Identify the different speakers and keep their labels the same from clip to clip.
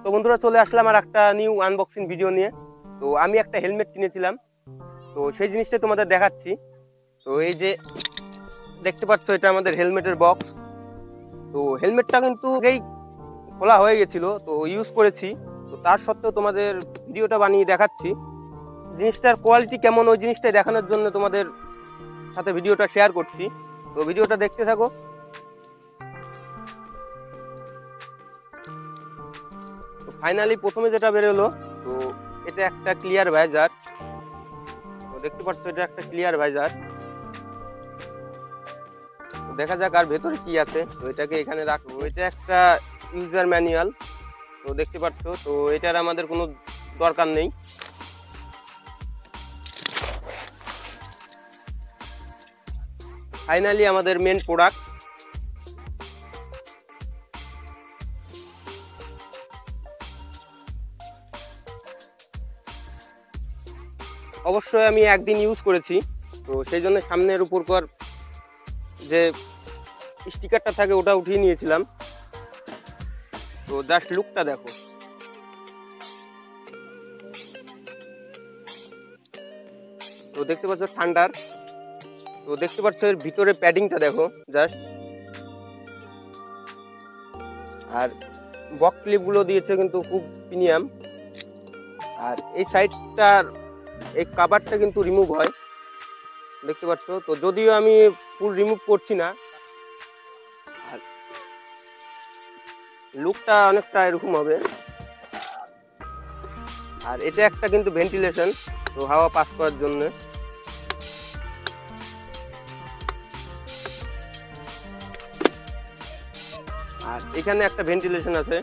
Speaker 1: তো বন্ধুরা চলে আসলাম আর একটা নিউ আনবক্সিং ভিডিও নিয়ে। তো আমি একটা হেলমেট কিনেছিলাম, তো সেই জিনিসটা তোমাদের দেখাচ্ছি। তো এই যে দেখতে পাচ্ছ, এটা আমাদের হেলমেটের বক্স। তো হেলমেটটা কিন্তু এই খোলা হয়ে গেছিল, তো ইউজ করেছি। তো তার সত্ত্বেও তোমাদের ভিডিওটা বানিয়ে দেখাচ্ছি। জিনিসটার কোয়ালিটি কেমন ওই জিনিসটাই দেখানোর জন্য তোমাদের সাথে ভিডিওটা শেয়ার করছি। তো ভিডিওটা দেখতে থাকো। তো ফাইনালি প্রথমে যেটা বেরোলো, তো এটা একটা ক্লিয়ার ভাইজার। তো দেখতে পাচ্ছ, এটা একটা ক্লিয়ার ভাইজার। তো দেখা যাক আর ভেতরে কি আছে। তো এটাকে এখানে রাখবো। এটা একটা ইউজার ম্যানুয়াল। তো দেখতে পাচ্ছ, তো এটার আমাদের কোনো দরকার নেই। ফাইনালি আমাদের মেন প্রোডাক্ট। অবশ্যই আমি একদিন ইউজ করেছি, তো সেই জন্য সামনের উপরকার যে স্টিকারটা থাকে ওটা উঠিয়ে নিয়েছিলাম। তো জাস্ট লুকটা দেখো। তো দেখতে পাচ্ছ ঠান্ডার। তো দেখতে পাচ্ছ এর ভিতরে প্যাডিংটা দেখো জাস্ট। আর বক ক্লিপ গুলো দিয়েছে কিন্তু খুব প্রিমিয়াম। আর এই সাইডটার এই কভারটা কিন্তু রিমুভ হয়, দেখতে পাচ্ছ। তো যদিও আমি ফুল রিমুভ করছি না, আর লুকটা অনেকটা এরকম হবে। আর এটা একটা কিন্তু ভেন্টিলেশন, তো হাওয়া পাস করার জন্য। আর এখানে একটা ভেন্টিলেশন আছে।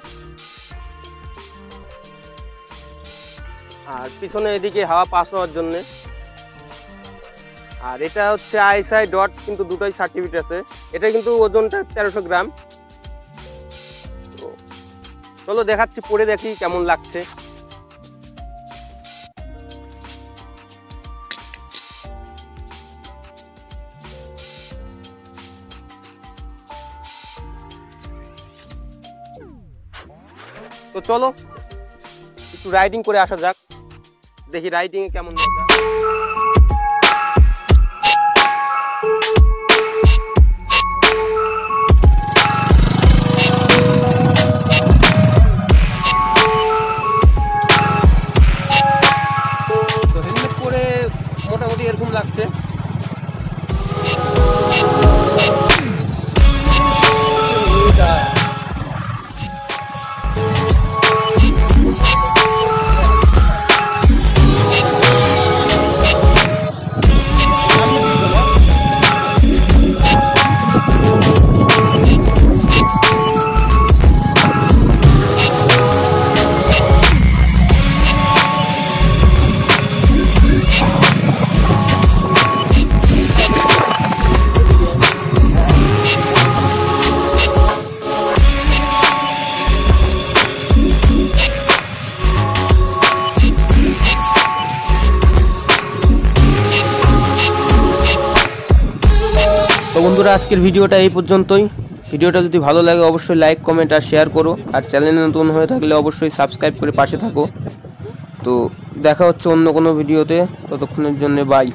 Speaker 1: আর পিছনে এদিকে হাওয়া পাস হওয়ার জন্য। আর এটা হচ্ছে আইএসআই ডট, কিন্তু দুটোই সার্টিফিকেট আছে। এটা কিন্তু ওজনটা 1300 গ্রাম। তো চলো দেখাচ্ছি, পরে দেখি কেমন লাগছে। তো চলো একটু রাইডিং করে আসা যাক, দেখি রাইডিং এ কেমন মজা। তো হেলমেট পরে মোটামুটি এরকম লাগছে। তো বন্ধুরা, আজকের ভিডিওটা এই পর্যন্তই। ভিডিওটা যদি ভালো লাগে অবশ্যই লাইক, কমেন্ট আর শেয়ার করো। আর চ্যানেলে নতুন হয়ে থাকলে অবশ্যই সাবস্ক্রাইব করে পাশে থাকো। তো দেখা হচ্ছে অন্য কোনো ভিডিওতে, ততক্ষণের জন্য বাই।